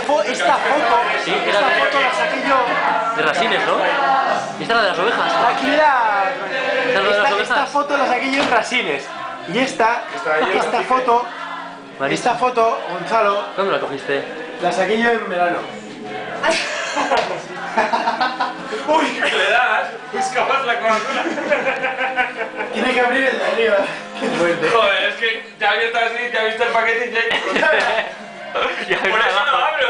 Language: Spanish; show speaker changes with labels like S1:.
S1: Sí, era
S2: esta foto la saqué yo.
S1: de Rasines, ¿no? ¿Y esta es la de las ovejas?
S2: Aquí esta foto la saqué yo en Rasines. Y esta foto, Gonzalo,
S1: ¿Cuándo la cogiste?
S2: la saqué yo en verano.
S3: Uy, ¿qué le das? Buscabas la Coca-Cola.
S2: Tiene que abrir el de arriba. Qué fuerte.
S3: Joder, es que te ha abierto así, te ha visto el paquete y ya...
S1: Ya,
S3: Por eso no abro.